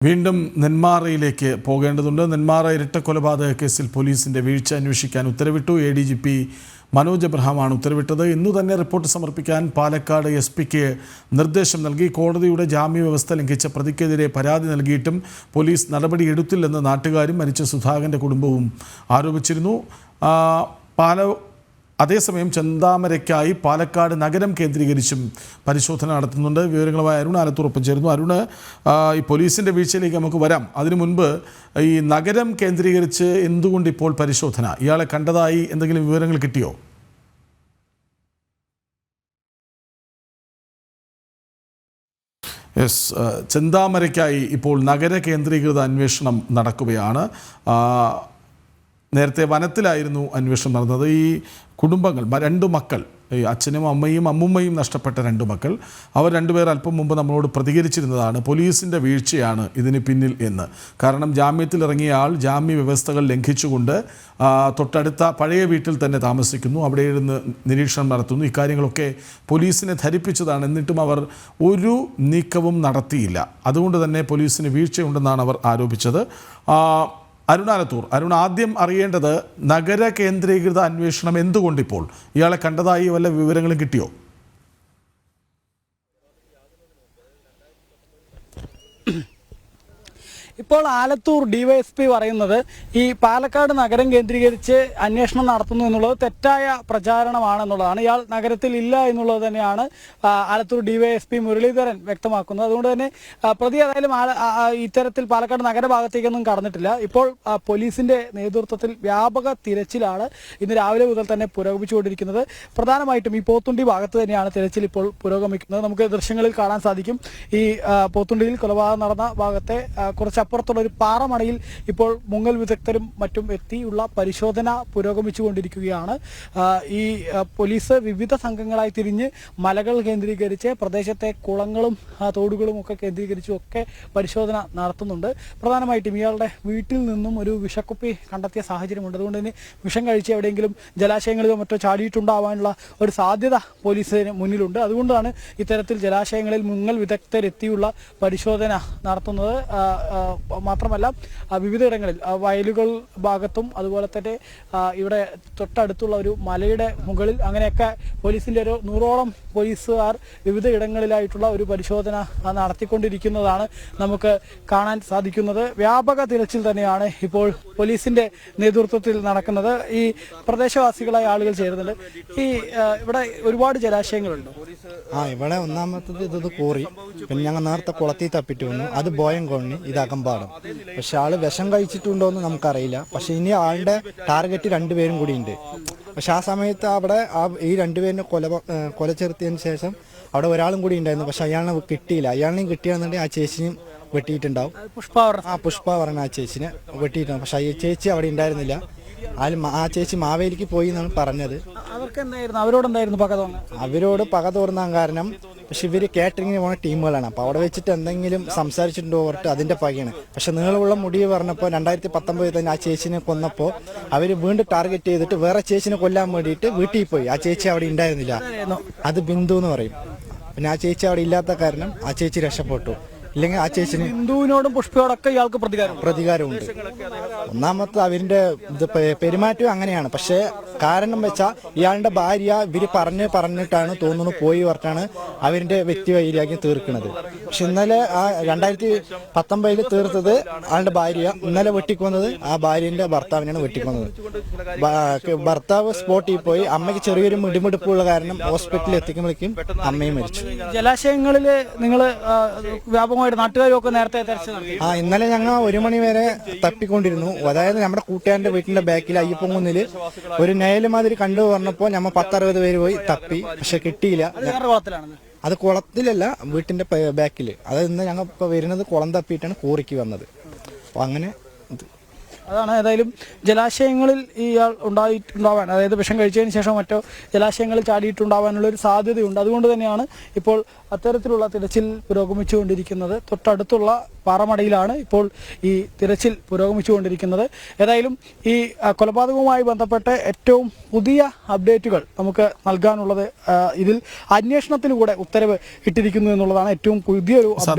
വീണ്ടും നെന്മാറയിലേക്ക് പോകേണ്ടതുണ്ട്. നെന്മാറ ഇരട്ടക്കൊലപാതക കേസിൽ പോലീസിന്റെ വീഴ്ച അന്വേഷിക്കാൻ ഉത്തരവിട്ടു. ADGP മനോജ് എബ്രഹാമാണ് ഉത്തരവിട്ടത്. ഇന്നു തന്നെ റിപ്പോർട്ട് സമർപ്പിക്കാൻ പാലക്കാട് SP-ക്ക് നിർദ്ദേശം നൽകി. കോടതിയുടെ ജാമ്യ വ്യവസ്ഥ ലംഘിച്ച പ്രതിക്കെതിരെ പരാതി നൽകിയിട്ടും പോലീസ് നടപടിയെടുത്തില്ലെന്ന് നാട്ടുകാരും മരിച്ച സുധാകരന്റെ കുടുംബവും ആരോപിച്ചിരുന്നു. അതേസമയം ചെന്താമരയ്ക്കായി പാലക്കാട് നഗരം കേന്ദ്രീകരിച്ചും പരിശോധന നടത്തുന്നുണ്ട്. വിവരങ്ങളുമായി അരുൺ ആലത്തൂർ ചേരുന്നു. അരുണ്, ഈ പോലീസിൻ്റെ വീഴ്ചയിലേക്ക് നമുക്ക് വരാം. അതിനു മുൻപ് ഈ നഗരം കേന്ദ്രീകരിച്ച് എന്തുകൊണ്ട് ഇപ്പോൾ പരിശോധന? ഇയാളെ കണ്ടതായി എന്തെങ്കിലും വിവരങ്ങൾ കിട്ടിയോ? യെസ്, ചെന്താമരയ്ക്കായി ഇപ്പോൾ നഗര കേന്ദ്രീകൃത അന്വേഷണം നടക്കുകയാണ്. നേരത്തെ വനത്തിലായിരുന്നു അന്വേഷണം നടന്നത്. ഈ കുടുംബങ്ങൾ, രണ്ട് മക്കൾ, ഈ അച്ഛനും അമ്മയും അമ്മുമ്മയും നഷ്ടപ്പെട്ട രണ്ട് മക്കൾ, അവർ രണ്ടുപേർ അല്പം മുമ്പ് നമ്മളോട് പ്രതികരിച്ചിരുന്നതാണ് പോലീസിൻ്റെ വീഴ്ചയാണ് ഇതിന് പിന്നിൽ എന്ന്. കാരണം ജാമ്യത്തിലിറങ്ങിയ ആൾ ജാമ്യ വ്യവസ്ഥകൾ ലംഘിച്ചുകൊണ്ട് തൊട്ടടുത്ത പഴയ വീട്ടിൽ തന്നെ താമസിക്കുന്നു, അവിടെ ഇരുന്ന് നിരീക്ഷണം നടത്തുന്നു. ഇക്കാര്യങ്ങളൊക്കെ പോലീസിനെ ധരിപ്പിച്ചതാണ്. എന്നിട്ടും അവർ ഒരു നീക്കവും നടത്തിയില്ല. അതുകൊണ്ട് തന്നെ പോലീസിന് വീഴ്ചയുണ്ടെന്നാണ് അവർ ആരോപിച്ചത്. അരുൺ ആലത്തൂർ, ആദ്യം അറിയേണ്ടത് നഗര കേന്ദ്രീകൃത അന്വേഷണം എന്തുകൊണ്ടിപ്പോൾ? ഇയാളെ കണ്ടതായി വല്ല വിവരങ്ങളും കിട്ടിയോ? ഇപ്പോൾ ആലത്തൂർ DYSP പറയുന്നത് ഈ പാലക്കാട് നഗരം കേന്ദ്രീകരിച്ച് അന്വേഷണം നടത്തുന്നു എന്നുള്ളത് തെറ്റായ പ്രചാരണമാണെന്നുള്ളതാണ്. ഇയാൾ നഗരത്തിൽ ഇല്ല എന്നുള്ളത് തന്നെയാണ് ആലത്തൂർ DYSP മുരളീധരൻ വ്യക്തമാക്കുന്നത്. അതുകൊണ്ട് തന്നെ പ്രതി ഏതായാലും ഇത്തരത്തിൽ പാലക്കാട് നഗരഭാഗത്തേക്കൊന്നും കടന്നിട്ടില്ല. ഇപ്പോൾ പോലീസിന്റെ നേതൃത്വത്തിൽ വ്യാപക തിരച്ചിലാണ് ഇന്ന് രാവിലെ മുതൽ തന്നെ പുരോഗമിച്ചുകൊണ്ടിരിക്കുന്നത്. പ്രധാനമായിട്ടും ഈ പോത്തുണ്ടി ഭാഗത്ത് തന്നെയാണ് തിരച്ചിൽ ഇപ്പോൾ പുരോഗമിക്കുന്നത്. നമുക്ക് ദൃശ്യങ്ങളിൽ കാണാൻ സാധിക്കും. ഈ പോത്തുണ്ടിയിൽ കൊലപാതകം നടന്ന ഭാഗത്തെ കുറച്ച് അപ്പുറത്തുള്ള ഒരു പാറമടയിൽ ഇപ്പോൾ മുങ്ങൽ വിദഗ്ധരും മറ്റും എത്തിയുള്ള പരിശോധന പുരോഗമിച്ചുകൊണ്ടിരിക്കുകയാണ്. ഈ പോലീസ് വിവിധ സംഘങ്ങളായി തിരിഞ്ഞ് മലകൾ കേന്ദ്രീകരിച്ച് പ്രദേശത്തെ കുളങ്ങളും തോടുകളും ഒക്കെ കേന്ദ്രീകരിച്ചും ഒക്കെ പരിശോധന നടത്തുന്നുണ്ട്. പ്രധാനമായിട്ടും ഇയാളുടെ വീട്ടിൽ നിന്നും ഒരു വിഷക്കുപ്പി കണ്ടെത്തിയ സാഹചര്യമുണ്ട്. അതുകൊണ്ട് തന്നെ വിഷം കഴിച്ച് എവിടെയെങ്കിലും ജലാശയങ്ങളിലോ മറ്റോ ചാടിയിട്ടുണ്ടാവാനുള്ള ഒരു സാധ്യത പോലീസിന് മുന്നിലുണ്ട്. അതുകൊണ്ടാണ് ഇത്തരത്തിൽ ജലാശയങ്ങളിൽ മുങ്ങൽ വിദഗ്ധരെത്തിയുള്ള പരിശോധന നടത്തുന്നത്. മാത്രമല്ല വിവിധയിടങ്ങളിൽ വയലുകൾ ഭാഗത്തും അതുപോലെ തന്നെ ഇവിടെ തൊട്ടടുത്തുള്ള ഒരു മലയുടെ മുകളിൽ അങ്ങനെയൊക്കെ പോലീസിൻ്റെ ഒരു 100ഓളം പോലീസുകാർ വിവിധ ഇടങ്ങളിലായിട്ടുള്ള ഒരു പരിശോധന നടത്തിക്കൊണ്ടിരിക്കുന്നതാണ് നമുക്ക് കാണാൻ സാധിക്കുന്നത്. വ്യാപക തിരച്ചിൽ തന്നെയാണ് ഇപ്പോൾ പോലീസിന്റെ നേതൃത്വത്തിൽ നടക്കുന്നത്. ഈ പ്രദേശവാസികളായ ആളുകൾ ചേരുന്നുണ്ട്. ഈ ഇവിടെ ഒരുപാട് ജലാശയങ്ങളുണ്ട്. ഇവിടെ ഒന്നാമത്തത് ഇത് കോറി, പിന്നെ ഞങ്ങൾ നേരത്തെ കുളത്തിൽ തപ്പിട്ട് വന്നു, അത് ബോയം കോണി, ഇത് അകമ്പാടം. പക്ഷെ ആള് വിഷം കഴിച്ചിട്ടുണ്ടോന്ന് നമുക്കറിയില്ല. പക്ഷെ ഇനി ആളുടെ ടാർഗറ്റ് രണ്ടുപേരും കൂടി ഉണ്ട്. പക്ഷെ ആ സമയത്ത് അവിടെ ഈ രണ്ടുപേരിനെ കൊല ചെറുത്തിയതിന് ശേഷം അവിടെ ഒരാളും കൂടി ഉണ്ടായിരുന്നു. പക്ഷെ അയാളിനെ കിട്ടിയില്ല. അയാളിനെയും കിട്ടിയാന്നുണ്ടെങ്കിൽ ആ ചേച്ചിയും വെട്ടിയിട്ടുണ്ടാവും. പുഷ്പ പറഞ്ഞ ആ ചേച്ചിനെ വെട്ടിയിട്ടുണ്ടാവും. പക്ഷെ ആ ചേച്ചി അവിടെ ഉണ്ടായിരുന്നില്ല. ആ ചേച്ചി മാവേലിക്ക് പോയി എന്നാണ് പറഞ്ഞത്. അവരോട് പക തോന്നാൻ കാരണം പക്ഷെ ഇവര് കാറ്ററിങ്ങിന് പോണ ടീമുകളാണ്. അപ്പോൾ അവിടെ വെച്ചിട്ട് എന്തെങ്കിലും സംസാരിച്ചിട്ടുണ്ടോ പറഞ്ഞിട്ട് അതിന്റെ പകയാണ്. പക്ഷെ നീളമുള്ള മുടി പറഞ്ഞപ്പോൾ 2019 തന്നെ ആ ചേച്ചിനെ കൊന്നപ്പോൾ അവര് വീണ്ടും ടാർഗറ്റ് ചെയ്തിട്ട് വേറെ ചേച്ചിനെ കൊല്ലാൻ വേണ്ടിയിട്ട് വീട്ടിൽ പോയി. ആ ചേച്ചി അവിടെ ഉണ്ടായിരുന്നില്ല. അത് ബിന്ദു എന്ന് പറയും. പിന്നെ ആ ചേച്ചി അവിടെ ഇല്ലാത്ത കാരണം ആ ചേച്ചി രക്ഷപ്പെട്ടു. ഇല്ലെങ്കിൽ ആ ചേച്ചിന് ഹിന്ദുവിനോടും പുഷ്പയോടൊക്കെ ഇയാൾക്ക് പ്രതികാരമുണ്ട്. ഒന്നാമത്തെ അവരുടെ പെരുമാറ്റം അങ്ങനെയാണ്. പക്ഷെ കാരണം വെച്ചാൽ ഇയാളുടെ ഭാര്യ ഇവര് പറഞ്ഞിട്ടാണ് തോന്നുന്നു പോയി പറഞ്ഞാണ് അവരുടെ വ്യക്തി വൈരാഗ്യം തീർക്കുന്നത്. പക്ഷെ ഇന്നലെ ആ 2019 തീർത്തത് ആളുടെ ഭാര്യ, ഇന്നലെ വെട്ടിക്കൊന്നത് ആ ഭാര്യന്റെ ഭർത്താവിനാണ് വെട്ടിക്കൊന്നത്. ഭർത്താവ് സ്പോട്ടിൽ പോയി. അമ്മയ്ക്ക് ചെറിയൊരു മിടിമിടിപ്പുള്ള കാരണം ഹോസ്പിറ്റലിൽ എത്തിക്കുമ്പോഴേക്കും അമ്മയും മരിച്ചു. ജലാശയങ്ങളിൽ നിങ്ങൾ വ്യാപകമായി നാട്ടുകാരൊക്കെ നേരത്തെ ഇന്നലെ ഞങ്ങൾ 1 മണി വരെ തപ്പിക്കൊണ്ടിരുന്നു. അതായത് നമ്മുടെ കൂട്ടുകാരന്റെ വീട്ടിന്റെ ബാക്കിൽ അയ്യപ്പൻകുന്നില് ഒരു നയല് മാതിരി കണ്ടു പറഞ്ഞപ്പോൾ ഞമ്മ 10-60 പേര് പോയി തപ്പി. പക്ഷെ കിട്ടിയില്ല. അത് കുളത്തിലല്ല, വീട്ടിന്റെ ബാക്കിൽ. അതായത് ഇന്ന് ഞങ്ങൾ ഇപ്പൊ വരുന്നത് കുളം തപ്പിയിട്ടാണ് കോറിക്ക് വന്നത്. അപ്പൊ അങ്ങനെ അതാണ് ഏതായാലും ജലാശയങ്ങളിൽ ഇയാൾ ഉണ്ടായിട്ടുണ്ടാവാൻ, അതായത് വിഷം കഴിച്ചതിന് ശേഷം മറ്റോ ജലാശയങ്ങളിൽ ചാടിയിട്ടുണ്ടാവാനുള്ള ഒരു സാധ്യതയുണ്ട്. അതുകൊണ്ട് തന്നെയാണ് ഇപ്പോൾ അത്തരത്തിലുള്ള തിരച്ചിൽ പുരോഗമിച്ചുകൊണ്ടിരിക്കുന്നത്. തൊട്ടടുത്തുള്ള പാറമടയിലാണ് ഇപ്പോൾ ഈ തിരച്ചിൽ പുരോഗമിച്ചുകൊണ്ടിരിക്കുന്നത്. ഏതായാലും ഈ കൊലപാതകവുമായി ബന്ധപ്പെട്ട് ഏറ്റവും പുതിയ അപ്ഡേറ്റുകൾ നമുക്ക് നൽകാനുള്ളത് ഇതിൽ അന്വേഷണത്തിന് കൂടെ ഉത്തരവ് ഇട്ടിരിക്കുന്നു എന്നുള്ളതാണ് ഏറ്റവും പുതിയൊരു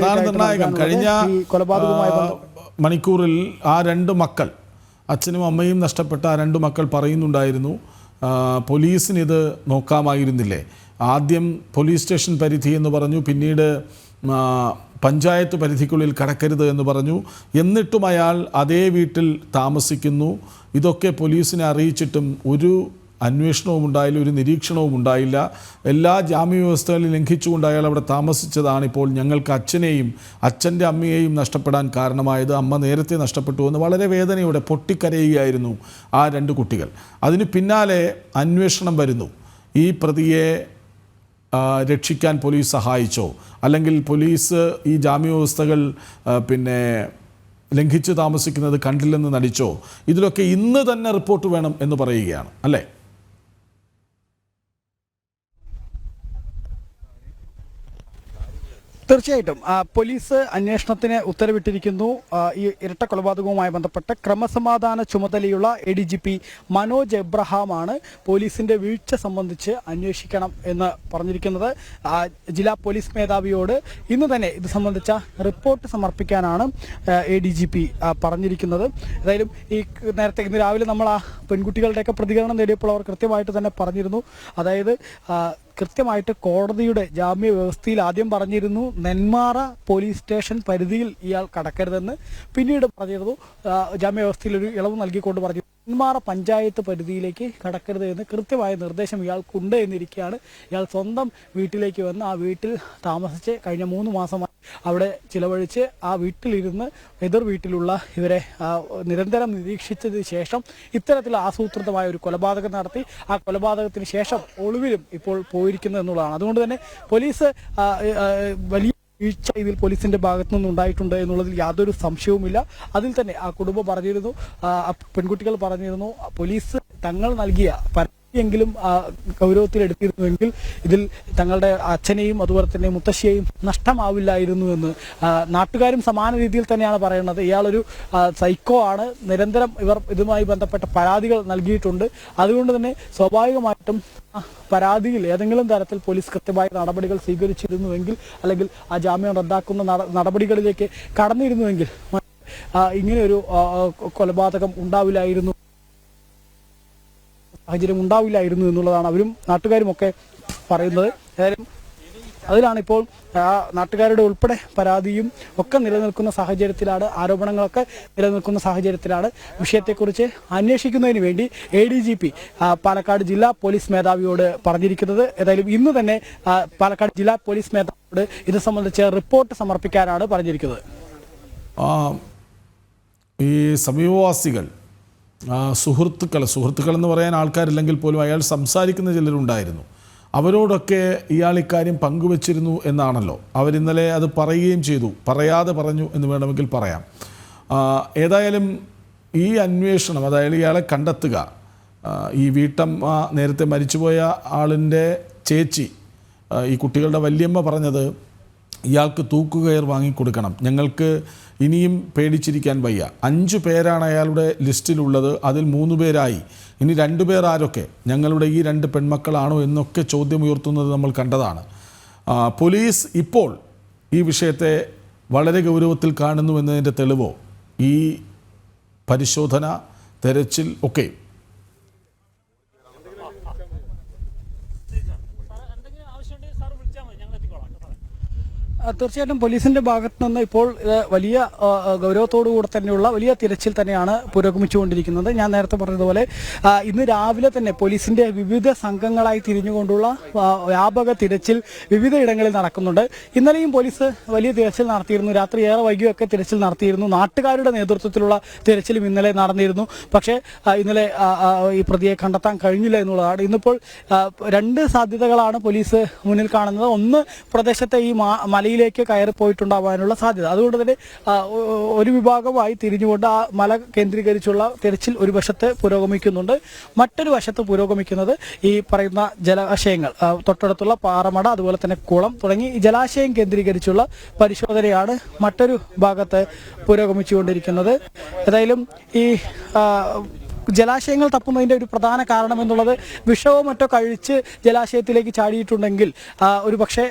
നിർണായകം. കഴിഞ്ഞ കൊലപാതകവുമായി മണിക്കൂറിൽ ആ രണ്ട് മക്കൾ, അച്ഛനും അമ്മയും നഷ്ടപ്പെട്ട ആ രണ്ട് മക്കൾ പറയുന്നുണ്ടായിരുന്നു, പോലീസിന് ഇത് നോക്കാമായിരുന്നില്ലേ. ആദ്യം പോലീസ് സ്റ്റേഷൻ പരിധി എന്ന് പറഞ്ഞു, പിന്നീട് പഞ്ചായത്ത് പരിധിക്കുള്ളിൽ കടക്കരുത് എന്ന് പറഞ്ഞു. എന്നിട്ടും അയാൾ അതേ വീട്ടിൽ താമസിക്കുന്നു. ഇതൊക്കെ പോലീസിനെ അറിയിച്ചിട്ടും ഒരു അന്വേഷണവും ഉണ്ടായില്ല, ഒരു നിരീക്ഷണവും ഉണ്ടായില്ല. എല്ലാ ജാമ്യ വ്യവസ്ഥകളും ലംഘിച്ചുകൊണ്ട് അയാൾ അവിടെ താമസിച്ചതാണ് ഇപ്പോൾ ഞങ്ങൾക്ക് അച്ഛനെയും അച്ഛൻ്റെ അമ്മയെയും നഷ്ടപ്പെടാൻ കാരണമായത്. അമ്മ നേരത്തെ നഷ്ടപ്പെട്ടു എന്ന് വളരെ വേദനയോടെ പൊട്ടിക്കരയുകയായിരുന്നു ആ രണ്ട് കുട്ടികൾ. അതിന് പിന്നാലെ അന്വേഷണം വരുന്നു. ഈ പ്രതിയെ രക്ഷിക്കാൻ പോലീസ് സഹായിച്ചോ, അല്ലെങ്കിൽ പോലീസ് ഈ ജാമ്യ വ്യവസ്ഥകൾ ലംഘിച്ച് താമസിക്കുന്നത് കണ്ടില്ലെന്ന് നടിച്ചോ, ഇതിലൊക്കെ ഇന്ന് തന്നെ റിപ്പോർട്ട് വേണം എന്ന് പറയുകയാണ് അല്ലേ? തീർച്ചയായിട്ടും പോലീസ് അന്വേഷണത്തിന് ഉത്തരവിട്ടിരിക്കുന്നു. ഈ ഇരട്ട കൊലപാതകവുമായി ബന്ധപ്പെട്ട് ക്രമസമാധാന ചുമതലയുള്ള ADGP മനോജ് എബ്രഹാമാണ് പോലീസിന്റെ വീഴ്ച സംബന്ധിച്ച് അന്വേഷിക്കണം എന്ന് പറഞ്ഞിരിക്കുന്നത്. ജില്ലാ പോലീസ് മേധാവിയോട് ഇന്ന് തന്നെ ഇത് സംബന്ധിച്ച റിപ്പോർട്ട് സമർപ്പിക്കാനാണ് ADGP പറഞ്ഞിരിക്കുന്നത്. ഏതായാലും നേരത്തെ ഇന്ന് രാവിലെ നമ്മൾ ആ പെൺകുട്ടികളുടെയൊക്കെ പ്രതികരണം നേടിയപ്പോൾ അവർ കൃത്യമായിട്ട് തന്നെ പറഞ്ഞിരുന്നു. അതായത് കൃത്യമായിട്ട് കോടതിയുടെ ജാമ്യ വ്യവസ്ഥയിൽ ആദ്യം പറഞ്ഞിരുന്നു നെന്മാറ പോലീസ് സ്റ്റേഷൻ പരിധിയിൽ ഇയാൾ കടക്കരുതെന്ന്. പിന്നീട് പറഞ്ഞിരുന്നു ജാമ്യ വ്യവസ്ഥയിൽ ഒരു ഇളവ് നൽകിക്കൊണ്ട് പറഞ്ഞു നെന്മാറ പഞ്ചായത്ത് പരിധിയിലേക്ക് കടക്കരുത് എന്ന് കൃത്യമായ നിർദ്ദേശം ഇയാൾക്കുണ്ട് എന്നിരിക്കുകയാണ്. ഇയാൾ സ്വന്തം വീട്ടിലേക്ക് വന്ന് ആ വീട്ടിൽ താമസിച്ച് കഴിഞ്ഞ 3 മാസമായി അവിടെ ചിലവഴിച്ച് ആ വീട്ടിലിരുന്ന് എതിർ വീട്ടിലുള്ള ഇവരെ നിരന്തരം നിരീക്ഷിച്ചതിന് ശേഷം ഇത്തരത്തിൽ ആസൂത്രിതമായ ഒരു കൊലപാതകം നടത്തി. ആ കൊലപാതകത്തിന് ശേഷം ഒളിവിലും ഇപ്പോൾ പോയിരിക്കുന്നു എന്നുള്ളതാണ്. അതുകൊണ്ട് തന്നെ പോലീസ് വലിയ വീഴ്ച ഇതിൽ പോലീസിന്റെ ഭാഗത്തു നിന്നും ഉണ്ടായിട്ടുണ്ട് എന്നുള്ളതിൽ യാതൊരു സംശയവുമില്ല. അതിൽ തന്നെ ആ കുടുംബം പറഞ്ഞിരുന്നു, പെൺകുട്ടികൾ പറഞ്ഞിരുന്നു, പോലീസ് തങ്ങൾ നൽകിയ എങ്കിലും ഗൗരവത്തിലെടുത്തിരുന്നുവെങ്കിൽ ഇതിൽ തങ്ങളുടെ അച്ഛനെയും അതുപോലെ തന്നെ മുത്തശ്ശിയെയും നഷ്ടമാവില്ലായിരുന്നു എന്ന് നാട്ടുകാരും സമാന രീതിയിൽ തന്നെയാണ് പറയുന്നത്. ഇയാളൊരു സൈക്കോ ആണ്. നിരന്തരം ഇവർ ഇതുമായി ബന്ധപ്പെട്ട പരാതികൾ നൽകിയിട്ടുണ്ട്. അതുകൊണ്ട് തന്നെ സ്വാഭാവികമായിട്ടും പരാതിയിൽ ഏതെങ്കിലും തരത്തിൽ പോലീസ് കൃത്യമായ നടപടികൾ സ്വീകരിച്ചിരുന്നുവെങ്കിൽ, അല്ലെങ്കിൽ ആ ജാമ്യം റദ്ദാക്കുന്ന നടപടികളിലേക്ക് കടന്നിരുന്നുവെങ്കിൽ ഇങ്ങനെയൊരു കൊലപാതകം സാഹചര്യം ഉണ്ടാവില്ലായിരുന്നു എന്നുള്ളതാണ് അവരും നാട്ടുകാരും ഒക്കെ പറയുന്നത്. ഏതായാലും അതിലാണ് ഇപ്പോൾ നാട്ടുകാരുടെ ഉൾപ്പെടെ പരാതിയും ഒക്കെ നിലനിൽക്കുന്ന സാഹചര്യത്തിലാണ്, ആരോപണങ്ങളൊക്കെ നിലനിൽക്കുന്ന സാഹചര്യത്തിലാണ് വിഷയത്തെക്കുറിച്ച് അന്വേഷിക്കുന്നതിന് വേണ്ടി ADGP പാലക്കാട് ജില്ലാ പോലീസ് മേധാവിയോട് പറഞ്ഞിരിക്കുന്നത്. ഏതായാലും ഇന്ന് തന്നെ പാലക്കാട് ജില്ലാ പോലീസ് മേധാവിയോട് ഇത് സംബന്ധിച്ച് റിപ്പോർട്ട് സമർപ്പിക്കാനാണ് പറഞ്ഞിരിക്കുന്നത്. ഈ സമീപവാസികൾ, സുഹൃത്തുക്കൾ എന്ന് പറയാൻ ആൾക്കാരില്ലെങ്കിൽ പോലും അയാൾ സംസാരിക്കുന്ന ചിലരുണ്ടായിരുന്നു. അവരോടൊക്കെ ഇയാൾ ഇക്കാര്യം പങ്കുവച്ചിരുന്നു എന്നാണല്ലോ. അവരിന്നലെ അത് പറയുകയും ചെയ്തു, പറയാതെ പറഞ്ഞു എന്ന് വേണമെങ്കിൽ പറയാം. ഏതായാലും ഈ അന്വേഷണം, അതായത് ഇയാളെ കണ്ടെത്തുക, ഈ വീട്ടമ്മ, നേരത്തെ മരിച്ചുപോയ ആളിൻ്റെ ചേച്ചി, ഈ കുട്ടികളുടെ വല്യമ്മ പറഞ്ഞത് ഇയാൾക്ക് തൂക്കുകയർ വാങ്ങിക്കൊടുക്കണം, ഞങ്ങൾക്ക് ഇനിയും പേടിച്ചിരിക്കാൻ വയ്യ. 5 പേരാണ് അയാളുടെ ലിസ്റ്റിലുള്ളത്, അതിൽ 3 പേരായി, ഇനി 2 പേർ ആരൊക്കെ, ഞങ്ങളുടെ ഈ 2 പെൺമക്കളാണോ എന്നൊക്കെ ചോദ്യമുയർത്തുന്നത് നമ്മൾ കണ്ടതാണ്. പോലീസ് ഇപ്പോൾ ഈ വിഷയത്തെ വളരെ ഗൗരവത്തിൽ കാണുന്നു എന്നതിൻ്റെ തെളിവോ ഈ പരിശോധന, തെരച്ചിൽ ഒക്കെ? തീർച്ചയായിട്ടും പോലീസിന്റെ ഭാഗത്തു നിന്ന് ഇപ്പോൾ വലിയ ഗൗരവത്തോടു കൂടെ തന്നെയുള്ള വലിയ തിരച്ചിൽ തന്നെയാണ് പുരോഗമിച്ചുകൊണ്ടിരിക്കുന്നത്. ഞാൻ നേരത്തെ പറഞ്ഞതുപോലെ ഇന്ന് രാവിലെ തന്നെ പോലീസിന്റെ വിവിധ സംഘങ്ങളായി തിരിഞ്ഞുകൊണ്ടുള്ള വ്യാപക തിരച്ചിൽ വിവിധ ഇടങ്ങളിൽ നടക്കുന്നുണ്ട്. ഇന്നലെയും പോലീസ് വലിയ തിരച്ചിൽ നടത്തിയിരുന്നു. രാത്രി ഏറെ വൈകിയൊക്കെ തിരച്ചിൽ നടത്തിയിരുന്നു. നാട്ടുകാരുടെ നേതൃത്വത്തിലുള്ള തിരച്ചിലും ഇന്നലെ നടന്നിരുന്നു. പക്ഷേ ഇന്നലെ ഈ പ്രതിയെ കണ്ടെത്താൻ കഴിഞ്ഞില്ല എന്നുള്ളതാണ്. ഇന്നിപ്പോൾ 2 സാധ്യതകളാണ് പോലീസ് മുന്നിൽ കാണുന്നത്. ഒന്ന്, പ്രദേശത്തെ ഈ മലയിൽ പാറമടയിലേക്ക് കയറിപ്പോയിട്ടുണ്ടാവാനുള്ള സാധ്യത. അതുകൊണ്ട് തന്നെ ഒരു വിഭാഗമായി തിരിഞ്ഞുകൊണ്ട് ആ മല കേന്ദ്രീകരിച്ചുള്ള തിരച്ചിൽ ഒരു വശത്ത് പുരോഗമിക്കുന്നുണ്ട്. മറ്റൊരു വശത്ത് പുരോഗമിക്കുന്നത് ഈ പറയുന്ന ജലാശയങ്ങൾ, തൊട്ടടുത്തുള്ള പാറമട, അതുപോലെ തന്നെ കുളം തുടങ്ങി ഈ ജലാശയം കേന്ദ്രീകരിച്ചുള്ള പരിശോധനയാണ് മറ്റൊരു ഭാഗത്ത് പുരോഗമിച്ചുകൊണ്ടിരിക്കുന്നത്. ഏതായാലും ഈ ജലാശയങ്ങൾ തപ്പുന്നതിൻ്റെ ഒരു പ്രധാന കാരണം എന്നുള്ളത് വിഷമോ മറ്റോ കഴിച്ച് ജലാശയത്തിലേക്ക് ചാടിയിട്ടുണ്ടെങ്കിൽ ഒരു പക്ഷേ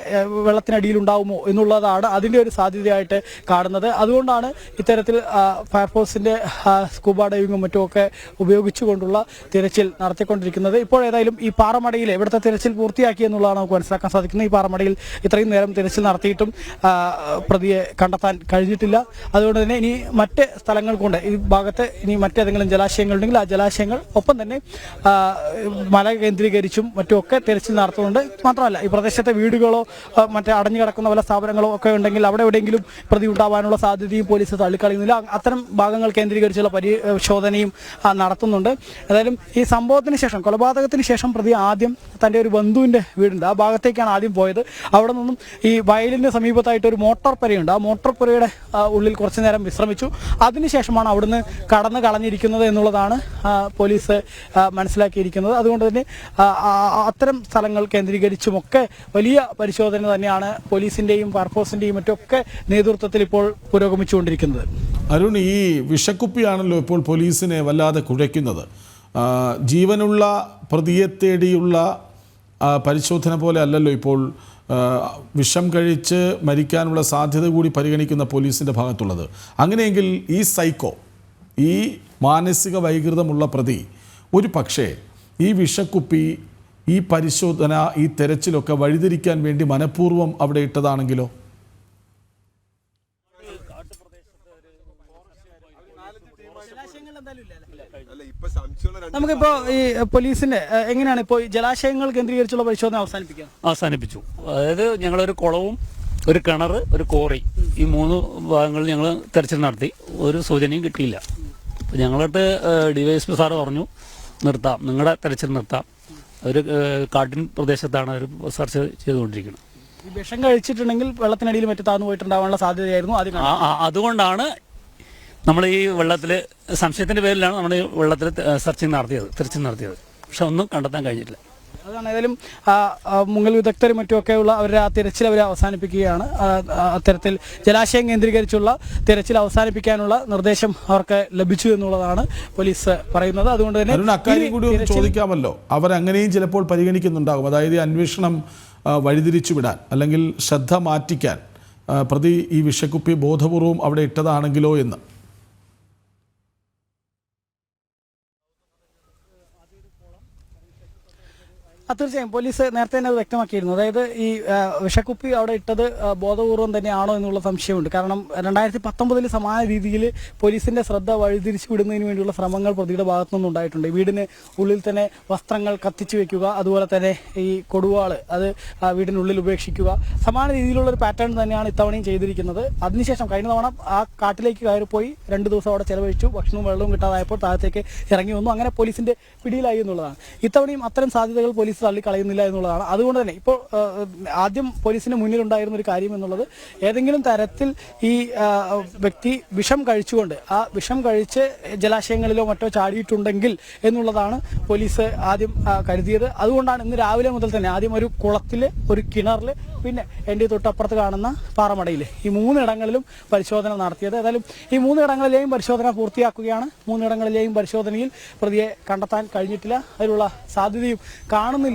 വെള്ളത്തിനടിയിൽ ഉണ്ടാവുമോ എന്നുള്ളതാണ് അതിൻ്റെ ഒരു സാധ്യതയായിട്ട് കാണുന്നത്. അതുകൊണ്ടാണ് ഇത്തരത്തിൽ ഫയർഫോഴ്സിൻ്റെ സ്കൂബ ഡൈവിങ്ങും മറ്റുമൊക്കെ ഉപയോഗിച്ചുകൊണ്ടുള്ള തിരച്ചിൽ നടത്തിക്കൊണ്ടിരിക്കുന്നത്. ഇപ്പോൾ ഏതായാലും ഈ പാറമടയിൽ ഇവിടുത്തെ തിരച്ചിൽ പൂർത്തിയാക്കി എന്നുള്ളതാണ് നമുക്ക് മനസ്സിലാക്കാൻ സാധിക്കുന്നത്. ഈ പാറമടയിൽ ഇത്രയും നേരം തിരച്ചിൽ നടത്തിയിട്ടും പ്രതിയെ കണ്ടെത്താൻ കഴിഞ്ഞിട്ടില്ല. അതുകൊണ്ട് തന്നെ ഇനി മറ്റ് സ്ഥലങ്ങൾ കൊണ്ട് ഈ ഭാഗത്ത് ഇനി മറ്റേതെങ്കിലും ജലാശയങ്ങളുണ്ടെങ്കിൽ ജലാശയങ്ങൾ ഒപ്പം തന്നെ മല കേന്ദ്രീകരിച്ചും മറ്റുമൊക്കെ തിരച്ചിൽ നടത്തുന്നുണ്ട്. മാത്രമല്ല ഈ പ്രദേശത്തെ വീടുകളോ മറ്റേ അടഞ്ഞു കിടക്കുന്ന പല സ്ഥാപനങ്ങളോ ഒക്കെ ഉണ്ടെങ്കിൽ അവിടെ എവിടെയെങ്കിലും പ്രതി ഉണ്ടാവാനുള്ള സാധ്യതയും പോലീസ് തള്ളിക്കളയുന്നില്ല. അത്തരം ഭാഗങ്ങൾ കേന്ദ്രീകരിച്ചുള്ള പരിശോധനയും നടത്തുന്നുണ്ട്. ഏതായാലും ഈ സംഭവത്തിന് ശേഷം, കൊലപാതകത്തിന് ശേഷം പ്രതി ആദ്യം തൻ്റെ ഒരു ബന്ധുവിൻ്റെ വീടുണ്ട്, ആ ഭാഗത്തേക്കാണ് ആദ്യം പോയത്. അവിടെ നിന്നും ഈ വയലിന് സമീപത്തായിട്ട് ഒരു മോട്ടോർ പുരയുണ്ട്, ആ മോട്ടോർ പുരയുടെ ഉള്ളിൽ കുറച്ചു നേരം വിശ്രമിച്ചു. അതിനുശേഷമാണ് അവിടുന്ന് കടന്നു കളഞ്ഞിരിക്കുന്നത് എന്നുള്ളതാണ് പോലീസ് മനസ്സിലാക്കിയിരിക്കുന്നത്. അതുകൊണ്ട് തന്നെ അത്തരം സ്ഥലങ്ങൾ കേന്ദ്രീകരിച്ചുമൊക്കെ വലിയ പരിശോധന തന്നെയാണ് പോലീസിൻ്റെയും ഫയർഫോഴ്സിൻ്റെയും മറ്റൊക്കെ നേതൃത്വത്തിൽ ഇപ്പോൾ പുരോഗമിച്ചുകൊണ്ടിരിക്കുന്നത്. അരുൺ, ഈ വിഷക്കുപ്പിയാണല്ലോ ഇപ്പോൾ പോലീസിനെ വല്ലാതെ കുഴയ്ക്കുന്നത്. ജീവനുള്ള പ്രതിയെ തേടിയുള്ള പരിശോധന പോലെ അല്ലല്ലോ ഇപ്പോൾ വിഷം കഴിച്ച് മരിക്കാനുള്ള സാധ്യത കൂടി പരിഗണിക്കുന്ന പോലീസിൻ്റെ ഭാഗത്തുള്ളത്. അങ്ങനെയെങ്കിൽ ഈ സൈക്കോ, ഈ മാനസിക വൈകൃതമുള്ള പ്രതി ഒരു പക്ഷേ ഈ വിഷക്കുപ്പി, ഈ പരിശോധന, ഈ തെരച്ചിലൊക്കെ വഴിതിരിക്കാൻ വേണ്ടി മനഃപൂർവ്വം അവിടെ ഇട്ടതാണെങ്കിലോ? നമുക്കിപ്പോ ഈ പോലീസിന്റെ എങ്ങനെയാണ് ഇപ്പോൾ ജലാശയങ്ങൾ കേന്ദ്രീകരിച്ചുള്ള പരിശോധന അവസാനിപ്പിച്ചു. അതായത് ഞങ്ങളൊരു കുളവും ഒരു കിണർ, ഒരു കോറി, ഈ 3 ഭാഗങ്ങളിൽ ഞങ്ങൾ തെരച്ചിൽ നടത്തി. ഒരു സൂചനയും കിട്ടിയില്ല. അപ്പോൾ ഞങ്ങളോട്ട് ഡിവൈഎസ്പി സാറ് പറഞ്ഞു, നിർത്താം, നിങ്ങളുടെ തെരച്ചിൽ നിർത്താം. ഒരു കാട്ടിൻ പ്രദേശത്താണ് അവർ സെർച്ച് ചെയ്തുകൊണ്ടിരിക്കുന്നത്. വിഷം കഴിച്ചിട്ടുണ്ടെങ്കിൽ വെള്ളത്തിനടിയിൽ മറ്റു താന്നു പോയിട്ടുണ്ടാവാനുള്ള സാധ്യതയായിരുന്നു അതുകൊണ്ടാണ് നമ്മൾ ഈ വെള്ളത്തിൽ, സംശയത്തിൻ്റെ പേരിലാണ് നമ്മൾ ഈ വെള്ളത്തിൽ തെരച്ചിൽ നടത്തിയത്. പക്ഷെ ഒന്നും കണ്ടെത്താൻ കഴിഞ്ഞിട്ടില്ല. അതാണ് ഏതായാലും മുങ്ങൽ വിദഗ്ധരും മറ്റുമൊക്കെയുള്ള അവരുടെ ആ തിരച്ചിൽ അവർ അവസാനിപ്പിക്കുകയാണ്. അത്തരത്തിൽ ജലാശയം കേന്ദ്രീകരിച്ചുള്ള തിരച്ചിൽ അവസാനിപ്പിക്കാനുള്ള നിർദ്ദേശം അവർക്ക് ലഭിച്ചു എന്നുള്ളതാണ് പോലീസ് പറയുന്നത്. അതുകൊണ്ട് തന്നെ അക്കാര്യം കൂടി ഒന്ന് ചോദിക്കാമല്ലോ. അവരങ്ങനെയും ചിലപ്പോൾ പരിഗണിക്കുന്നുണ്ടാകും. അതായത് അന്വേഷണം വഴിതിരിച്ചു വിടാൻ അല്ലെങ്കിൽ ശ്രദ്ധ മാറ്റിക്കാൻ പ്രതി ഈ വിഷക്കുപ്പി ബോധപൂർവം അവിടെ ഇട്ടതാണെങ്കിലോ എന്ന്. തീർച്ചയായും പോലീസ് നേരത്തെ തന്നെ അത് വ്യക്തമാക്കിയിരുന്നു. അതായത് ഈ വിഷക്കുപ്പി അവിടെ ഇട്ടത് ബോധപൂർവം തന്നെയാണോ എന്നുള്ള സംശയമുണ്ട്. കാരണം 2019 സമാന രീതിയിൽ പോലീസിന്റെ ശ്രദ്ധ വഴിതിരിച്ചു വിടുന്നതിന് വേണ്ടിയുള്ള ശ്രമങ്ങൾ പ്രതിയുടെ ഭാഗത്തു നിന്നുണ്ടായിട്ടുണ്ട്. വീടിന് ഉള്ളിൽ തന്നെ വസ്ത്രങ്ങൾ കത്തിച്ചു വെക്കുക, അതുപോലെ തന്നെ ഈ കൊടുവാള് അത് വീടിനുള്ളിൽ ഉപേക്ഷിക്കുക, സമാന രീതിയിലുള്ള ഒരു പാറ്റേൺ തന്നെയാണ് ഇത്തവണയും ചെയ്തിരിക്കുന്നത്. അതിനുശേഷം കഴിഞ്ഞ തവണ ആ കാട്ടിലേക്ക് കയറിപ്പോയി 2 ദിവസം അവിടെ ചെലവഴിച്ചു, ഭക്ഷണവും വെള്ളവും കിട്ടാതായപ്പോൾ താഴത്തേക്ക് ഇറങ്ങി വന്നു, അങ്ങനെ പോലീസിന്റെ പിടിയിലായി എന്നുള്ളതാണ്. ഇത്തവണയും അത്തരം സാധ്യതകൾ പോലീസ് തള്ളിക്കളയുന്നില്ല എന്നുള്ളതാണ്. അതുകൊണ്ട് തന്നെ ഇപ്പോൾ ആദ്യം പോലീസിന് മുന്നിലുണ്ടായിരുന്ന ഒരു കാര്യം എന്നുള്ളത് ഏതെങ്കിലും തരത്തിൽ ഈ വ്യക്തി വിഷം കഴിച്ചുകൊണ്ട് ആ വിഷം കഴിച്ച് ജലാശയങ്ങളിലോ മറ്റോ ചാടിയിട്ടുണ്ടെങ്കിൽ എന്നുള്ളതാണ് പോലീസ് ആദ്യം കരുതിയത്. അതുകൊണ്ടാണ് ഇന്ന് രാവിലെ മുതൽ തന്നെ ആദ്യം ഒരു കുളത്തിൽ, ഒരു കിണറിൽ, പിന്നെ എൻ്റെ തൊട്ടപ്പുറത്ത് കാണുന്ന പാറമടയിൽ, ഈ 3 ഇടങ്ങളിലും പരിശോധന നടത്തിയത്. ഏതായാലും ഈ 3 ഇടങ്ങളിലെയും പരിശോധന പൂർത്തിയാക്കുകയാണ്. 3 ഇടങ്ങളിലെയും പരിശോധനയിൽ പ്രതിയെ കണ്ടെത്താൻ കഴിഞ്ഞിട്ടില്ല, അതിനുള്ള സാധ്യതയും കാണുന്നില്ല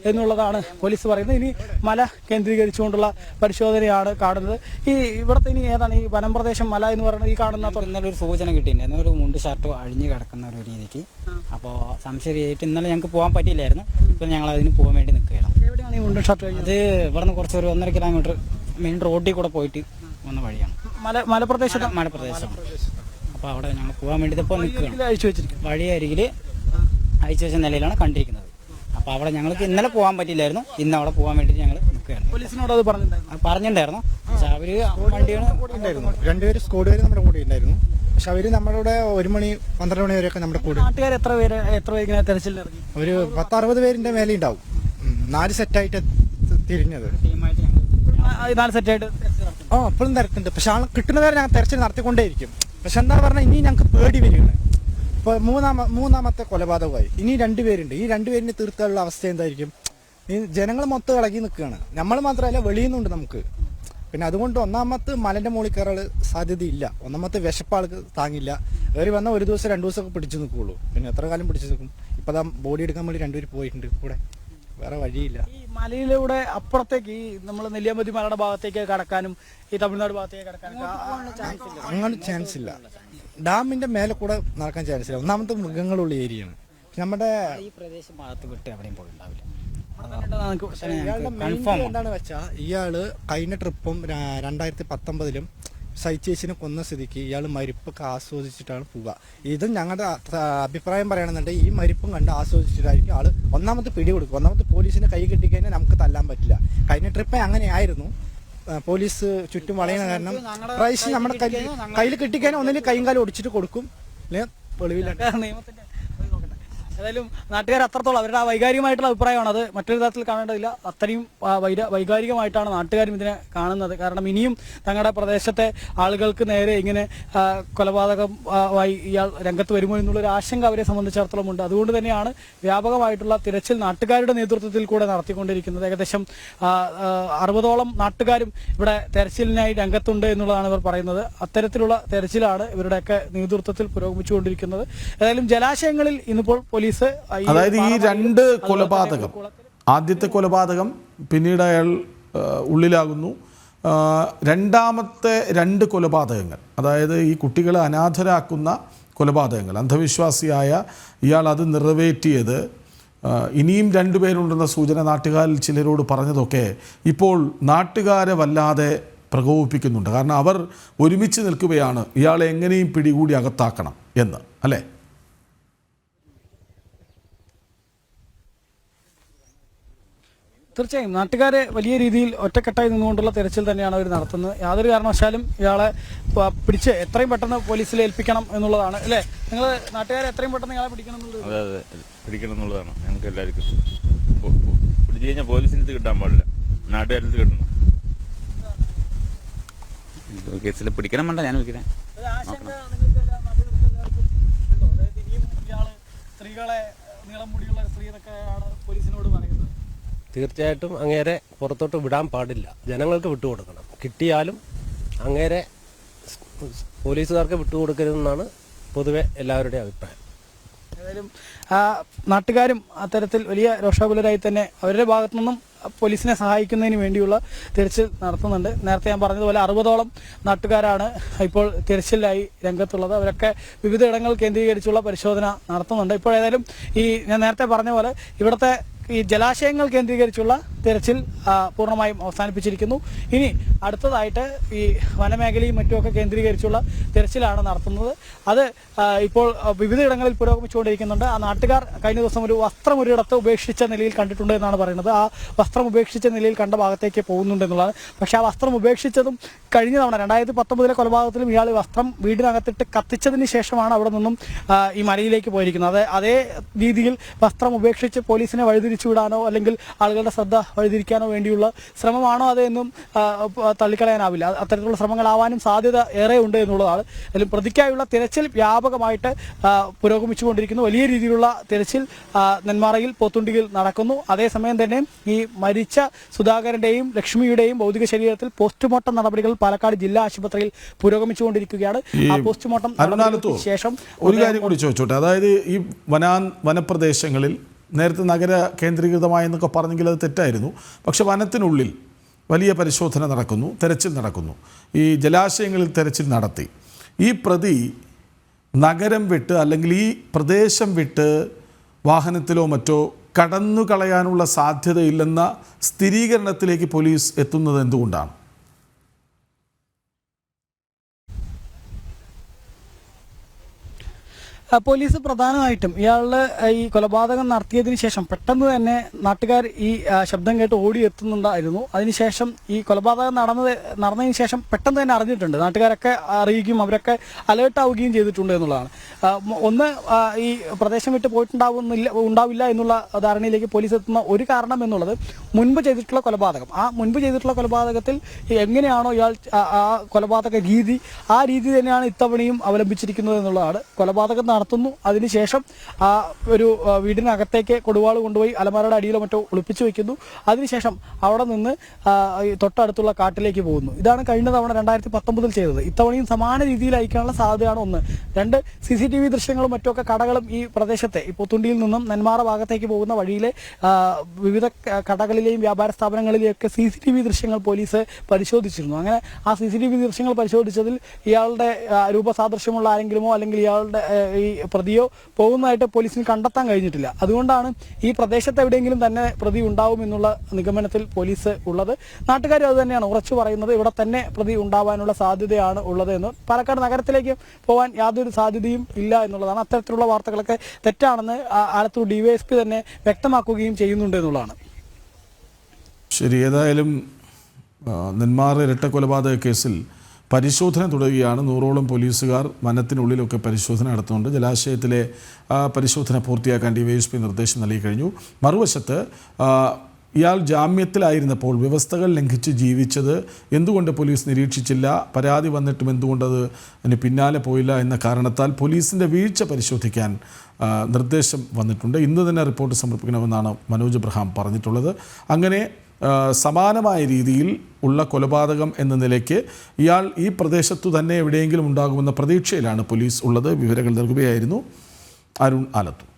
എന്നുള്ളതാണ് പോലീസ് പറയുന്നത്. ഇനി മല കേന്ദ്രീകരിച്ചുകൊണ്ടുള്ള പരിശോധനയാണ് കാണുന്നത്. ഈ ഇവിടുത്തെ ഇനി ഏതാണ് ഈ വനംപ്രദേശം മല എന്ന് പറയുന്നത്? ഈ കാണുന്ന ഇന്നലെ ഒരു സൂചന കിട്ടിയിട്ടുണ്ടായിരുന്നു, ഒരു മുണ്ട് ഷർട്ട് അഴിഞ്ഞു കിടക്കുന്ന ഒരു രീതിക്ക്. അപ്പോൾ സംശയമായിട്ട് ഇന്നലെ ഞങ്ങൾക്ക് പോകാൻ പറ്റിയില്ലായിരുന്നു. ഇപ്പോൾ ഞങ്ങൾ അതിന് പോകാൻ വേണ്ടി നിൽക്കുകയാണ്. എവിടെയാണ് ഈ മുണ്ട് ഷർട്ട്? അത് ഇവിടുന്ന് കുറച്ച് ഒരു 1.5 കിലോമീറ്റർ മെയിൻ റോഡിൽ കൂടെ പോയിട്ട് വന്ന വഴിയാണ്. മലപ്രദേശമാണ്. അപ്പോൾ അവിടെ ഞങ്ങൾ പോകാൻ വേണ്ടി ഇപ്പോൾ നിൽക്കുകയാണ്. അഴിച്ചു വെച്ചിരിക്കും. വഴി അരികിൽ അഴിച്ചു വെച്ച നിലയിലാണ് കണ്ടിരിക്കുന്നത്. അപ്പോൾ അവിടെ ഞങ്ങൾക്ക് ഇന്നലെ പോകാൻ പറ്റില്ലായിരുന്നു, ഇന്ന് അവിടെ പോകാൻ വേണ്ടി ഞങ്ങൾ നിൽക്കുകയാണ്. പോലീസിനോട് അത് പറഞ്ഞിട്ടുണ്ടായിരുന്നു. പക്ഷെ അവർ വണ്ടിയാണ് 2 പേര് സ്ക്വാഡ് പേര് നമ്മുടെ കൂടെ ഉണ്ടായിരുന്നു. പക്ഷെ അവർ നമ്മളുടെ 1 മണി 12 മണി വരെയൊക്കെ നമ്മുടെ കൂടെ. നാട്ടുകാർ എത്ര പേര് ഇങ്ങനെ തെരച്ചിൽ ഇറങ്ങി? ഒരു 10-60 പേരിന്റെ മേലെ ഉണ്ടാവും. 4 സെറ്റായിട്ട് തിരിഞ്ഞത്. 4 സെറ്റായിട്ട് എപ്പോഴും തിരക്കുണ്ട്. പക്ഷെ ആൾ കിട്ടുന്നവരെ ഞങ്ങൾ തെരച്ചിൽ നടത്തിക്കൊണ്ടേയിരിക്കും. പക്ഷെ എന്താ പറഞ്ഞാൽ ഇനി ഞങ്ങൾക്ക് പേടി വരികയാണ്. ഇപ്പോൾ മൂന്നാമത്തെ കൊലപാതകമായി, ഇനി 2 പേരുണ്ട്. ഈ 2 പേരിനെ തീർക്കാനുള്ള അവസ്ഥ എന്തായിരിക്കും? ഈ ജനങ്ങൾ മൊത്തം ഇളകി നിൽക്കുകയാണ്. നമ്മൾ മാത്രമല്ല വെളിയുന്നുണ്ട് നമുക്ക്. പിന്നെ അതുകൊണ്ട് ഒന്നാമത്തെ മലൻ്റെ മുകളിൽ കയറാൻ സാധ്യതയില്ല. ഒന്നാമത്തെ വിശപ്പാൾക്ക് താങ്ങില്ല. കയറി വന്നാൽ 1 ദിവസം 2 ദിവസമൊക്കെ പിടിച്ചു നിൽക്കുകയുള്ളൂ. പിന്നെ എത്ര കാലം പിടിച്ചു നിൽക്കും? ഇപ്പോൾ ആ ബോഡി എടുക്കാൻ വേണ്ടി 2 പേര് പോയിട്ടുണ്ട് കൂടെ. വേറെ വഴിയില്ല. ഈ മലയിലൂടെ അപ്പുറത്തേക്ക് ഈ നമ്മൾ നെല്ലിയാമ്പതി മലയുടെ ഭാഗത്തേക്ക് കടക്കാനും ഈ തമിഴ്നാട് ഭാഗത്തേക്ക് കടക്കാനും അങ്ങനെ ചാൻസ് ഇല്ല. ഡാമിന്റെ മേലെ കൂടെ നടക്കാൻ ചാൻസ് ഇല്ല. ഒന്നാമത്തെ മൃഗങ്ങളുള്ള ഏരിയയാണ്. നമ്മുടെ ഈ പ്രദേശ ഭാഗത്ത് വിട്ട് എവിടെയും പോയിട്ടുണ്ടാവില്ല. ഇയാളുടെ മെയിൻ എന്താണെന്ന് വെച്ചാൽ ഇയാള് കഴിഞ്ഞ ട്രിപ്പും 2019 സൈച്ചേച്ചിനെ കൊന്ന സ്ഥിതിക്ക് ഇയാൾ മരിപ്പൊക്കെ ആസ്വദിച്ചിട്ടാണ് പോവുക. ഇതും ഞങ്ങളുടെ അഭിപ്രായം പറയണമെന്നുണ്ടെങ്കിൽ ഈ മരിപ്പും കണ്ട് ആസ്വദിച്ചിട്ടായിരിക്കും ആള് ഒന്നാമത്തെ പിടി കൊടുക്കും. ഒന്നാമത്തെ പോലീസിനെ കൈ കിട്ടിക്കഴിഞ്ഞാൽ നമുക്ക് തല്ലാൻ പറ്റില്ല. കഴിഞ്ഞ ട്രിപ്പ് അങ്ങനെയായിരുന്നു. പോലീസ് ചുറ്റും വളയുന്ന കാരണം പ്രാവശ്യം നമ്മുടെ കയ്യിൽ കിട്ടിക്കഴിഞ്ഞാൽ ഒന്നിനും കൈയും കാലം ഒടിച്ചിട്ട് കൊടുക്കും. അല്ലെങ്കിൽ വെളിവില്ല. നിയമത്തിന്റെ ഏതായാലും നാട്ടുകാർ അത്രത്തോളം അവരുടെ ആ വൈകാരികമായിട്ടുള്ള അഭിപ്രായമാണ്. അത് മറ്റൊരു തരത്തിൽ കാണേണ്ടതില്ല. അത്രയും വൈകാരികമായിട്ടാണ് നാട്ടുകാരും ഇതിനെ കാണുന്നത്. കാരണം ഇനിയും തങ്ങളുടെ പ്രദേശത്തെ ആളുകൾക്ക് നേരെ ഇങ്ങനെ കൊലപാതകമായി ഇയാൾ രംഗത്ത് വരുമോ എന്നുള്ളൊരു ആശങ്ക അവരെ സംബന്ധിച്ചിടത്തോളം ഉണ്ട്. അതുകൊണ്ട് തന്നെയാണ് വ്യാപകമായിട്ടുള്ള തിരച്ചിൽ നാട്ടുകാരുടെ നേതൃത്വത്തിൽ കൂടെ നടത്തിക്കൊണ്ടിരിക്കുന്നത്. ഏകദേശം 60ഓളം നാട്ടുകാരും ഇവിടെ തെരച്ചിലിനായി രംഗത്തുണ്ട് എന്നുള്ളതാണ് ഇവർ പറയുന്നത്. അത്തരത്തിലുള്ള തെരച്ചിലാണ് ഇവരുടെയൊക്കെ നേതൃത്വത്തിൽ പുരോഗമിച്ചുകൊണ്ടിരിക്കുന്നത്. ഏതായാലും ജലാശയങ്ങളിൽ ഇന്നിപ്പോൾ അതായത് ഈ 2 കൊലപാതകം, ആദ്യത്തെ കൊലപാതകം പിന്നീട് അയാൾ ഉള്ളിലാകുന്നു. രണ്ടാമത്തെ 2 കൊലപാതകങ്ങൾ, അതായത് ഈ കുട്ടികളെ അനാഥരാക്കുന്ന കൊലപാതകങ്ങൾ, അന്ധവിശ്വാസിയായ ഇയാൾ അത് നിറവേറ്റിയത്. ഇനിയും 2 പേരുണ്ടെന്ന സൂചന നാട്ടുകാരിൽ ചിലരോട് പറഞ്ഞതൊക്കെ ഇപ്പോൾ നാട്ടുകാരെ വല്ലാതെ പ്രകോപിപ്പിക്കുന്നുണ്ട്. കാരണം അവർ ഒരുമിച്ച് നിൽക്കുകയാണ് ഇയാളെ എങ്ങനെയും പിടികൂടി അകത്താക്കണം എന്ന്, അല്ലേ? തീർച്ചയായും നാട്ടുകാരെ വലിയ രീതിയിൽ ഒറ്റക്കെട്ടായി നിന്നുകൊണ്ടുള്ള തെരച്ചിൽ തന്നെയാണ് അവർ നടത്തുന്നത്. യാതൊരു കാരണവശാലും ഇയാളെ പിടിച്ച് എത്രയും പെട്ടെന്ന് പോലീസിൽ ഏൽപ്പിക്കണം എന്നുള്ളതാണ്, അല്ലേ? നിങ്ങൾ നാട്ടുകാരെ എത്രയും പെട്ടെന്ന് ഇയാളെ പിടിക്കണം എന്നുള്ളത്? അതെ, പിടിക്കണം എന്നുള്ളതാണ് ഞങ്ങൾക്ക് എല്ലാവർക്കും. പിടിച്ചു കഴിഞ്ഞാൽ പോലീസിന് കിട്ടാൻ പാടില്ല, നാട്ടുകാരുടെ കിട്ടണം. കേസിൽ പിടിക്കണം വേണ്ട ഞാൻ വിളിക്കണേ. സ്ത്രീകളെ നീളം മുടിയുള്ള സ്ത്രീ എന്നൊക്കെയാണ് പോലീസിനോട് പറയുന്നത്. തീർച്ചയായിട്ടും അങ്ങേരെ പുറത്തോട്ട് വിടാൻ പാടില്ല, ജനങ്ങൾക്ക് വിട്ടുകൊടുക്കണം. കിട്ടിയാലും അങ്ങേരെ പോലീസുകാർക്ക് വിട്ടുകൊടുക്കരുതെന്നാണ് പൊതുവെ എല്ലാവരുടെയും അഭിപ്രായം. ഏതായാലും നാട്ടുകാരും അത്തരത്തിൽ വലിയ രോഷാകുലരായി തന്നെ അവരുടെ ഭാഗത്തു നിന്നും പോലീസിനെ സഹായിക്കുന്നതിന് വേണ്ടിയുള്ള തിരച്ചിൽ നടത്തുന്നുണ്ട്. നേരത്തെ ഞാൻ പറഞ്ഞതുപോലെ 60ഓളം നാട്ടുകാരാണ് ഇപ്പോൾ തിരച്ചിലായി രംഗത്തുള്ളത്. അവരൊക്കെ വിവിധ ഇടങ്ങൾ കേന്ദ്രീകരിച്ചുള്ള പരിശോധന നടത്തുന്നുണ്ട്. ഇപ്പോൾ ഏതായാലും ഈ ഞാൻ നേരത്തെ പറഞ്ഞ പോലെ ഇവിടുത്തെ ഈ ജലാശയങ്ങൾ കേന്ദ്രീകരിച്ചുള്ള തിരച്ചിൽ പൂർണ്ണമായും അവസാനിപ്പിച്ചിരിക്കുന്നു. ഇനി അടുത്തതായിട്ട് ഈ വനമേഖലയും മറ്റുമൊക്കെ കേന്ദ്രീകരിച്ചുള്ള തിരച്ചിലാണ് നടത്തുന്നത്. അത് ഇപ്പോൾ വിവിധ ഇടങ്ങളിൽ പുരോഗമിച്ചുകൊണ്ടിരിക്കുന്നുണ്ട്. ആ നാട്ടുകാർ കഴിഞ്ഞ ദിവസം ഒരു വസ്ത്രം ഒരിടത്ത് ഉപേക്ഷിച്ച നിലയിൽ കണ്ടിട്ടുണ്ട് എന്നാണ് പറയുന്നത്. ആ വസ്ത്രം ഉപേക്ഷിച്ച നിലയിൽ കണ്ട ഭാഗത്തേക്ക് പോകുന്നുണ്ട് എന്നുള്ളതാണ്. പക്ഷേ ആ വസ്ത്രം ഉപേക്ഷിച്ചതും കഴിഞ്ഞ തവണ 2019 കൊലപാതകത്തിലും ഇയാൾ വസ്ത്രം വീടിനകത്തിട്ട് കത്തിച്ചതിന് ശേഷമാണ് അവിടെ നിന്നും ഈ മലയിലേക്ക് പോയിരിക്കുന്നത്. അതേ രീതിയിൽ വസ്ത്രം ഉപേക്ഷിച്ച് പോലീസിനെ വഴിതിരിച്ചു വിടാനോ അല്ലെങ്കിൽ ആളുകളുടെ ശ്രദ്ധ വഴിതിരിക്കാനോ വേണ്ടിയുള്ള ശ്രമമാണോ അതെന്നും തള്ളിക്കളയാനാവില്ല. അത്തരത്തിലുള്ള ശ്രമങ്ങളാവാനും സാധ്യത ഏറെ ഉണ്ട് എന്നുള്ളതാണ്. അതിലും പ്രതിക്കായുള്ള തിരച്ചിൽ വ്യാപകമായിട്ട് പുരോഗമിച്ചുകൊണ്ടിരിക്കുന്നു. വലിയ രീതിയിലുള്ള തിരച്ചിൽ നെന്മാറയിൽ പോത്തുണ്ടിയിൽ നടക്കുന്നു. അതേസമയം തന്നെ ഈ മരിച്ച സുധാകരന്റെയും ലക്ഷ്മിയുടെയും ഭൗതിക ശരീരത്തിൽ പോസ്റ്റ്മോർട്ടം നടപടികൾ പാലക്കാട് ജില്ലാ ആശുപത്രിയിൽ പുരോഗമിച്ചുകൊണ്ടിരിക്കുകയാണ്. ആ പോസ്റ്റ്മോർട്ടം ശേഷം ഒരു കാര്യം കൂടി ചോദിച്ചോട്ടെ. അതായത് ഈ വനപ്രദേശങ്ങളിൽ നേരത്തെ നഗര കേന്ദ്രീകൃതമായെന്നൊക്കെ പറഞ്ഞെങ്കിൽ അത് തെറ്റായിരുന്നു. പക്ഷെ വനത്തിനുള്ളിൽ വലിയ പരിശോധന നടക്കുന്നു, തെരച്ചിൽ നടക്കുന്നു. ഈ ജലാശയങ്ങളിൽ തെരച്ചിൽ നടത്തി. ഈ പ്രതി നഗരം വിട്ട് അല്ലെങ്കിൽ ഈ പ്രദേശം വിട്ട് വാഹനത്തിലോ മറ്റോ കടന്നു കളയാനുള്ള സാധ്യതയില്ലെന്ന സ്ഥിരീകരണത്തിലേക്ക് പോലീസ് എത്തുന്നത് എന്തുകൊണ്ടാണ്? പോലീസ് പ്രധാനമായിട്ടും ഇയാളുടെ ഈ കൊലപാതകം നടത്തിയതിനു ശേഷം പെട്ടെന്ന് തന്നെ നാട്ടുകാർ ഈ ശബ്ദം കേട്ട് ഓടിയെത്തുന്നുണ്ടായിരുന്നു. അതിനുശേഷം ഈ കൊലപാതകം നടന്നതിന് ശേഷം പെട്ടെന്ന് തന്നെ അറിഞ്ഞിട്ടുണ്ട്. നാട്ടുകാരൊക്കെ അറിയിക്കുകയും അവരൊക്കെ അലേർട്ട് ആവുകയും ചെയ്തിട്ടുണ്ട് എന്നുള്ളതാണ്. ഒന്ന് ഈ പ്രദേശം വിട്ട് ഉണ്ടാവില്ല എന്നുള്ള ധാരണയിലേക്ക് പോലീസ് എത്തുന്ന ഒരു കാരണം എന്നുള്ളത് മുൻപ് ചെയ്തിട്ടുള്ള കൊലപാതകം. ആ മുൻപ് ചെയ്തിട്ടുള്ള കൊലപാതകത്തിൽ എങ്ങനെയാണോ ഇയാൾ ആ കൊലപാതക രീതി, ആ രീതി തന്നെയാണ് ഇത്തവണയും അവലംബിച്ചിരിക്കുന്നത് എന്നുള്ളതാണ്. കൊലപാതകം നടത്തുന്നു, അതിനുശേഷം ആ ഒരു വീടിനകത്തേക്ക് കൊടുവാൾ കൊണ്ടുപോയി അലമാരയുടെ അടിയിലോ മറ്റോ ഒളിപ്പിച്ചു വയ്ക്കുന്നു. അതിനുശേഷം അവിടെ നിന്ന് തൊട്ടടുത്തുള്ള കാട്ടിലേക്ക് പോകുന്നു. ഇതാണ് കഴിഞ്ഞ തവണ 2019 ചെയ്തത്. ഇത്തവണയും സമാന രീതിയിലായിരിക്കാനുള്ള സാധ്യതയാണ് ഒന്ന്. രണ്ട്, CCTV ദൃശ്യങ്ങളും മറ്റൊക്കെ കടകളും ഈ പ്രദേശത്തെ ഈ പോത്തുണ്ടിയിൽ നിന്നും നെന്മാറ ഭാഗത്തേക്ക് പോകുന്ന വഴിയിലെ വിവിധ കടകളിലെയും വ്യാപാര സ്ഥാപനങ്ങളിലെയൊക്കെ CCTV ദൃശ്യങ്ങൾ പോലീസ് പരിശോധിച്ചിരുന്നു. അങ്ങനെ ആ CCTV ദൃശ്യങ്ങൾ പരിശോധിച്ചതിൽ ഇയാളുടെ രൂപസാദൃശ്യമുള്ള ആരെങ്കിലുമോ അല്ലെങ്കിൽ ഇയാളുടെ ഈ പ്രതിയോ പോകുന്നതായിട്ട് പോലീസിന് കണ്ടെത്താൻ കഴിഞ്ഞിട്ടില്ല. അതുകൊണ്ടാണ് ഈ പ്രദേശത്ത് എവിടെയെങ്കിലും തന്നെ പ്രതി ഉണ്ടാവും എന്നുള്ള നിഗമനത്തിൽ പോലീസ് ഉള്ളത്. നാട്ടുകാർ അത് തന്നെയാണ് ഉറച്ചു പറയുന്നത്, ഇവിടെ തന്നെ പ്രതി ഉണ്ടാവാനുള്ള സാധ്യതയാണ് ഉള്ളത് എന്ന്. പാലക്കാട് നഗരത്തിലേക്ക് പോകാൻ യാതൊരു സാധ്യതയും ഇല്ല എന്നുള്ളതാണ്. അത്തരത്തിലുള്ള വാർത്തകളൊക്കെ തെറ്റാണെന്ന് ആലത്തൂർ DYSP തന്നെ വ്യക്തമാക്കുകയും ചെയ്യുന്നുണ്ട് എന്നുള്ളതാണ്. ശരി, ഏതായാലും നെന്മാറ ഇരട്ട കൊലപാതക കേസിൽ പരിശോധന തുടരുകയാണ്. 100ഓളം പോലീസുകാർ വനത്തിനുള്ളിലൊക്കെ പരിശോധന നടത്തുന്നുണ്ട്. ജലാശയത്തിലെ പരിശോധന പൂർത്തിയാക്കാൻ DYSP നിർദ്ദേശം നൽകി കഴിഞ്ഞു. മറുവശത്ത് ഇയാൾ ജാമ്യത്തിലായിരുന്നപ്പോൾ വ്യവസ്ഥകൾ ലംഘിച്ച് ജീവിച്ചത് എന്തുകൊണ്ട് പോലീസ് നിരീക്ഷിച്ചില്ല, പരാതി വന്നിട്ടും എന്തുകൊണ്ടത് അതിന് പിന്നാലെ പോയില്ല എന്ന കാരണത്താൽ പോലീസിൻ്റെ വീഴ്ച പരിശോധിക്കാൻ നിർദ്ദേശം വന്നിട്ടുണ്ട്. ഇന്ന് തന്നെ റിപ്പോർട്ട് സമർപ്പിക്കണമെന്നാണ് മനോജ് എബ്രഹാം പറഞ്ഞിട്ടുള്ളത്. അങ്ങനെ സമാനമായ രീതിയിൽ ഉള്ള കൊലപാതകം എന്ന നിലയ്ക്ക് ഇയാൾ ഈ പ്രദേശത്തു തന്നെ എവിടെയെങ്കിലും ഉണ്ടാകുമെന്ന പ്രതീക്ഷയിലാണ് പോലീസ് ഉള്ളത്. വിവരങ്ങൾ നൽകുകയായിരുന്നു അരുൺ ആലത്തൂർ.